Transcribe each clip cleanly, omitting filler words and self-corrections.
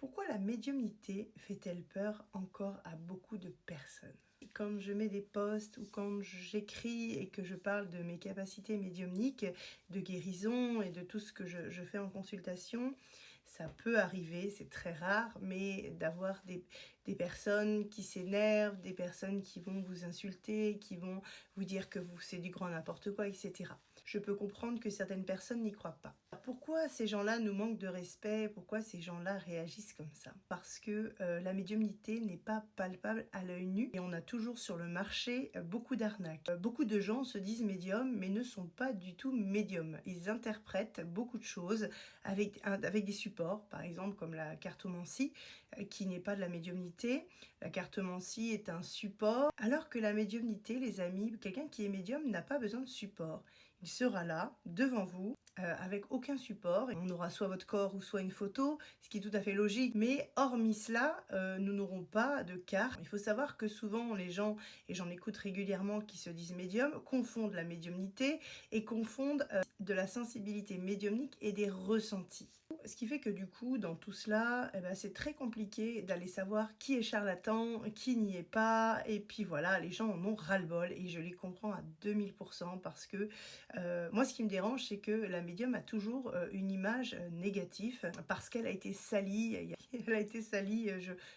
Pourquoi la médiumnité fait-elle peur encore à beaucoup de personnes? Quand je mets des posts ou quand j'écris et que je parle de mes capacités médiumniques, de guérison et de tout ce que je fais en consultation, ça peut arriver, c'est très rare, mais d'avoir des personnes qui s'énervent, des personnes qui vont vous insulter, qui vont vous dire que c'est du grand n'importe quoi, etc. Je peux comprendre que certaines personnes n'y croient pas. Pourquoi ces gens-là nous manquent de respect? Pourquoi ces gens-là réagissent comme ça? Parce que la médiumnité n'est pas palpable à l'œil nu et on a toujours sur le marché beaucoup d'arnaques. Beaucoup de gens se disent médiums mais ne sont pas du tout médiums. Ils interprètent beaucoup de choses avec des supports, par exemple comme la cartomancie, qui n'est pas de la médiumnité. La cartomancie est un support, alors que la médiumnité, les amis, quelqu'un qui est médium n'a pas besoin de support. Il sera là, devant vous, avec aucun support. On aura soit votre corps ou soit une photo, ce qui est tout à fait logique. Mais hormis cela, nous n'aurons pas de carte. Il faut savoir que souvent les gens, et j'en écoute régulièrement qui se disent médiums, confondent la médiumnité et confondent de la sensibilité médiumnique et des ressentis. Ce qui fait que du coup, dans tout cela, c'est très compliqué d'aller savoir qui est charlatan, qui n'y est pas. Et puis voilà, les gens en ont ras-le-bol et je les comprends à 2000% parce que moi, ce qui me dérange, c'est que la médium a toujours une image négative parce qu'elle a été salie. Elle a été salie,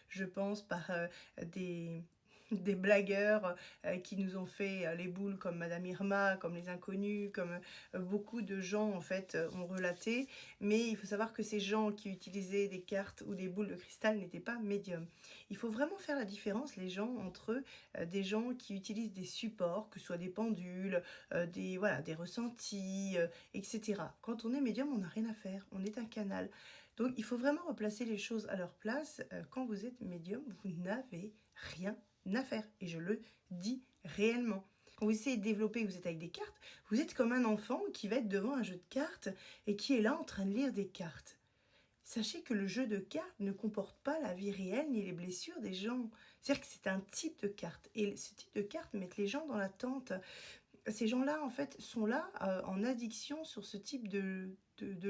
je pense, par des blagueurs qui nous ont fait les boules comme Madame Irma, comme les inconnus, comme beaucoup de gens en fait ont relaté. Mais il faut savoir que ces gens qui utilisaient des cartes ou des boules de cristal n'étaient pas médiums. Il faut vraiment faire la différence, les gens, entre des gens qui utilisent des supports, que ce soit des pendules, des ressentis, etc. Quand on est médium, on n'a rien à faire, on est un canal. Donc il faut vraiment replacer les choses à leur place. Quand vous êtes médium, vous n'avez rien à faire. Et je le dis réellement. Quand vous essayez de développer, vous êtes avec des cartes, vous êtes comme un enfant qui va être devant un jeu de cartes et qui est là en train de lire des cartes. Sachez que le jeu de cartes ne comporte pas la vie réelle ni les blessures des gens. C'est-à-dire que c'est un type de carte. Et ce type de carte met les gens dans l'attente. Ces gens-là, en fait, sont là en addiction sur ce type de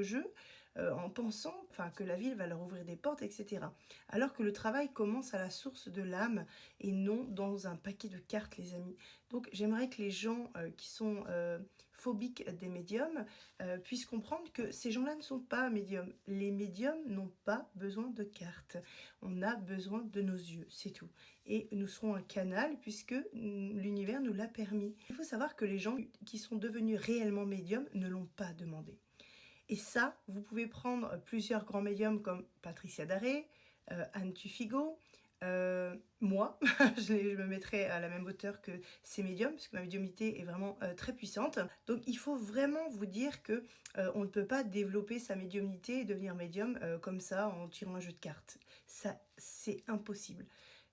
jeu, en pensant que la ville va leur ouvrir des portes, etc. Alors que le travail commence à la source de l'âme et non dans un paquet de cartes, les amis. Donc j'aimerais que les gens qui sont phobiques des médiums puissent comprendre que ces gens-là ne sont pas médiums. Les médiums n'ont pas besoin de cartes. On a besoin de nos yeux, c'est tout. Et nous serons un canal puisque l'univers nous l'a permis. Il faut savoir que les gens qui sont devenus réellement médiums ne l'ont pas demandé. Et ça, vous pouvez prendre plusieurs grands médiums comme Patricia Daré, Anne Tufigo, moi, je me mettrai à la même hauteur que ces médiums, parce que ma médiumnité est vraiment très puissante. Donc il faut vraiment vous dire que on ne peut pas développer sa médiumnité et devenir médium comme ça en tirant un jeu de cartes. Ça, c'est impossible.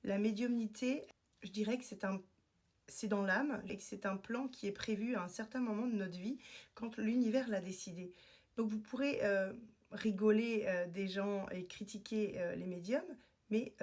La médiumnité, je dirais que c'est dans l'âme et que c'est un plan qui est prévu à un certain moment de notre vie quand l'univers l'a décidé. Donc vous pourrez rigoler des gens et critiquer les médiums, mais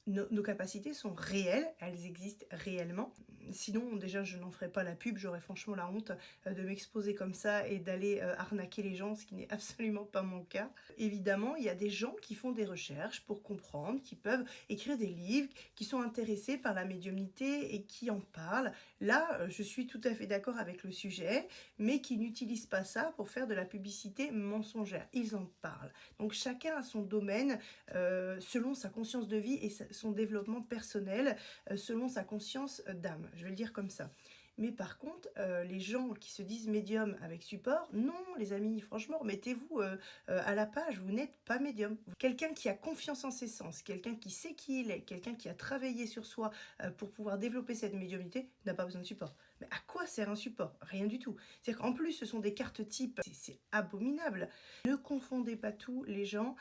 nos capacités sont réelles, elles existent réellement. Sinon, déjà, je n'en ferais pas la pub, j'aurais franchement la honte de m'exposer comme ça et d'aller arnaquer les gens, ce qui n'est absolument pas mon cas. Évidemment, il y a des gens qui font des recherches pour comprendre, qui peuvent écrire des livres, qui sont intéressés par la médiumnité et qui en parlent. Là, je suis tout à fait d'accord avec le sujet, mais qui n'utilisent pas ça pour faire de la publicité mensongère. Ils en parlent. Donc chacun a son domaine selon sa conscience de vie et son développement personnel, selon sa conscience d'âme. Je vais le dire comme ça. Mais par contre, les gens qui se disent médium avec support, non les amis, franchement, remettez-vous à la page, vous n'êtes pas médium. Quelqu'un qui a confiance en ses sens, quelqu'un qui sait qui il est, quelqu'un qui a travaillé sur soi pour pouvoir développer cette médiumnité, n'a pas besoin de support. Mais à quoi sert un support? Rien du tout. C'est-à-dire qu'en plus, ce sont des cartes types, c'est abominable. Ne confondez pas tout, les gens,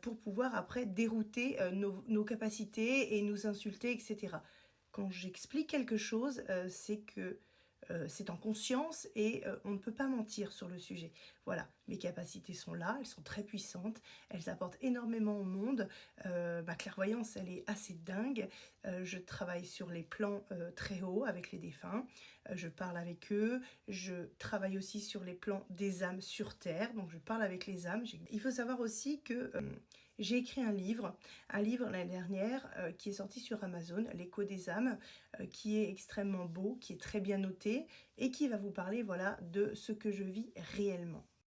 pour pouvoir après dérouter nos capacités et nous insulter, etc. Quand j'explique quelque chose, c'est que c'est en conscience et on ne peut pas mentir sur le sujet. Voilà, mes capacités sont là, elles sont très puissantes, elles apportent énormément au monde. Ma clairvoyance, elle est assez dingue. Je travaille sur les plans très hauts avec les défunts. Je parle avec eux. Je travaille aussi sur les plans des âmes sur Terre. Donc je parle avec les âmes. Il faut savoir aussi que J'ai écrit un livre l'année dernière qui est sorti sur Amazon, L'écho des âmes, qui est extrêmement beau, qui est très bien noté et qui va vous parler voilà, de ce que je vis réellement.